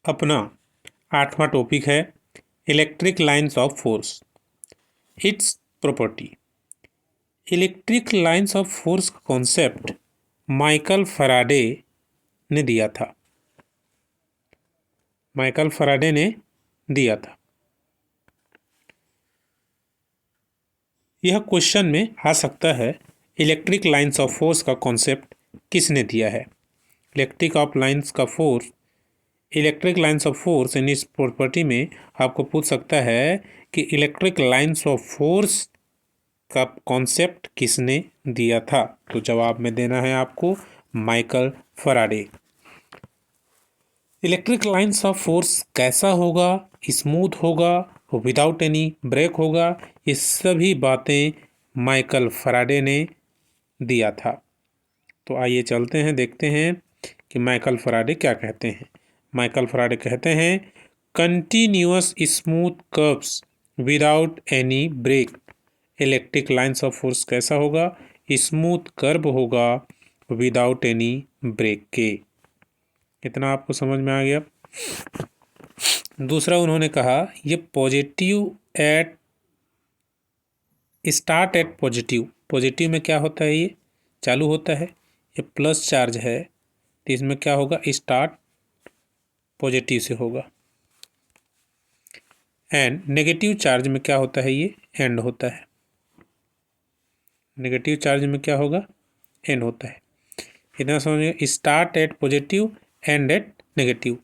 अपना 8वां टॉपिक है electric lines of force, it's property. Electric lines of force का concept Michael Faraday ने दिया था। माइकल फैराडे ने दिया था। यह क्वेश्चन में आ सकता है, इलेक्ट्रिक लाइंस ऑफ फोर्स का कॉन्सेप्ट किसने दिया है। Electric lines of force in इस प्रॉपर्टी में आपको पूछ सकता है कि इलेक्ट्रिक लाइंस ऑफ फोर्स का कॉन्सेप्ट किसने दिया था। तो जवाब में देना है आपको Michael Faraday. Electric lines of force कैसा होगा, स्मूथ होगा, विदाउट एनी ब्रेक होगा, ये सभी बातें माइकल फैराडे ने दिया था। तो आइए चलते हैं, देखते हैं कि माइकल फैराडे क्या कहते हैं। माइकल फैराडे कहते हैं continuous smooth curves without any break. Electric lines of force कैसा होगा, स्मूथ कर्व होगा विदाउट एनी ब्रेक के। इतना आपको समझ में आ गया। दूसरा उन्होंने कहा ये स्टार्ट एट पॉजिटिव में क्या होता है, ये चालू होता है, ये प्लस चार्ज है तो इसमें क्या होगा, स्टार्ट पॉजिटिव से होगा। एंड नेगेटिव चार्ज में क्या होता है, ये एंड होता है। नेगेटिव चार्ज में क्या होगा, एंड होता है। इतना समझिए, start at positive end at negative.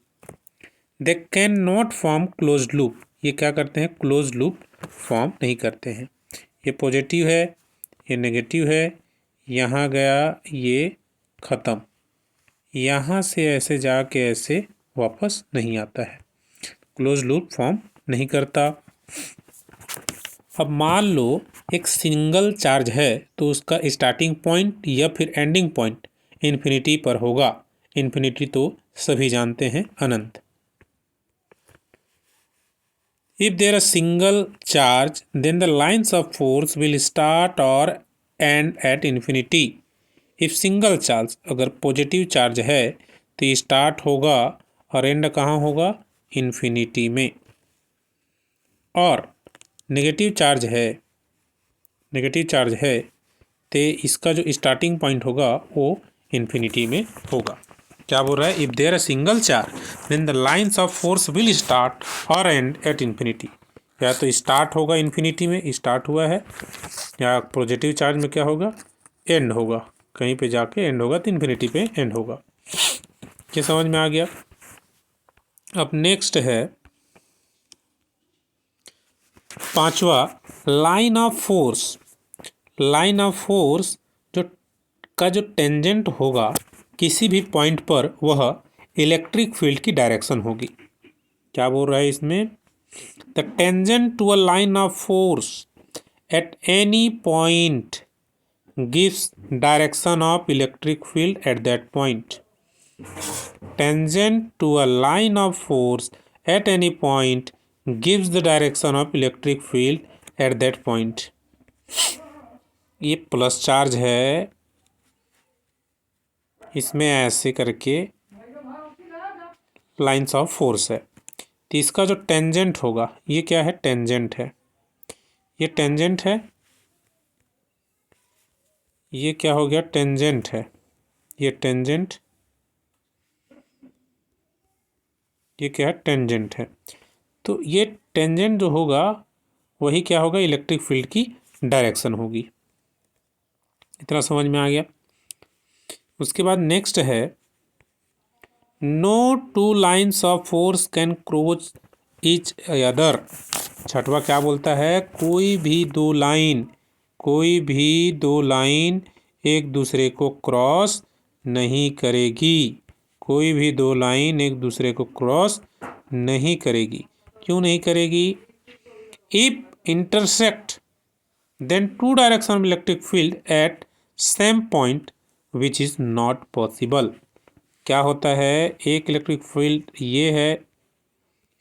They can not form close loop. ये क्या करते हैं, क्लोज लूप फॉर्म नहीं करते हैं। ये पॉजिटिव है, ये नेगेटिव है, यहाँ गया ये ख़त्म, यहाँ से ऐसे जाके ऐसे वापस नहीं आता है, क्लोज लूप फॉर्म नहीं करता। अब मान लो एक सिंगल चार्ज है तो उसका स्टार्टिंग पॉइंट या फिर एंडिंग पॉइंट इन्फिनिटी पर होगा। इन्फिनिटी तो सभी जानते हैं, अनंत। If there is a single charge, then the lines of force will start or end at infinity. If single charge, अगर पॉजिटिव चार्ज है तो स्टार्ट होगा और एंड कहाँ होगा, इन्फिनिटी में। और नेगेटिव चार्ज है तो इसका जो स्टार्टिंग पॉइंट होगा वो इन्फिनिटी में होगा। क्या बोल रहा है, if there a single charge then the lines of force will start और एंड एट इन्फिनिटी। या तो स्टार्ट होगा इन्फिनिटी में, स्टार्ट हुआ है, या पॉजिटिव चार्ज में क्या होगा, एंड होगा, कहीं पे जाके एंड होगा तो इन्फिनिटी पे एंड होगा। क्या समझ में आ गया। अब नेक्स्ट है पांचवा, line of force. Line of force जो टेंजेंट होगा किसी भी पॉइंट पर, वह इलेक्ट्रिक फील्ड की डायरेक्शन होगी। क्या बोल रहा है इसमें, the tangent to a line of force at any point gives direction of electric field at that point. Tangent to a line of force at any point gives the direction of electric field at that point. ये plus charge है, इसमें ऐसे करके lines of force है, तो इसका जो tangent होगा, ये क्या है, टेंजेंट है, ये टेंजेंट है, ये क्या हो गया, टेंजेंट है, ये टेंजेंट, ये क्या है, टेंजेंट है। तो ये टेंजेंट जो होगा वही क्या होगा, इलेक्ट्रिक फील्ड की डायरेक्शन होगी। इतना समझ में आ गया। उसके बाद नेक्स्ट है, no two lines of force can cross each other. छठवा क्या बोलता है, कोई भी दो लाइन एक दूसरे को क्रॉस नहीं करेगी। कोई भी दो लाइन एक दूसरे को क्रॉस नहीं करेगी। क्यों नहीं करेगी, if intersect then two direction of electric field at same point which is not possible. क्या होता है, एक इलेक्ट्रिक फील्ड ये है,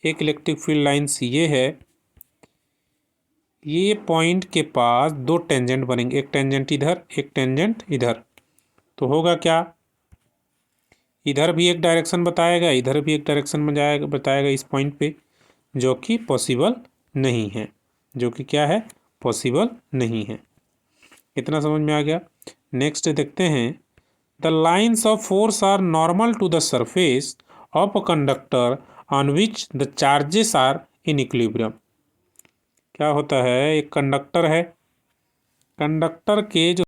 एक इलेक्ट्रिक फील्ड लाइन्स ये है, ये पॉइंट के पास दो टेंजेंट बनेंगे, एक टेंजेंट इधर, एक टेंजेंट इधर। तो होगा क्या, इधर भी एक डायरेक्शन बताएगा, इधर भी एक डायरेक्शन बताएगा इस पॉइंट पे, जो कि पॉसिबल नहीं है, जो कि क्या है, पॉसिबल नहीं है। इतना समझ में आ गया। नेक्स्ट देखते हैं, the lines of force are normal to the surface of a conductor on which the charges are in equilibrium. क्या होता है, एक कंडक्टर है, कंडक्टर के जो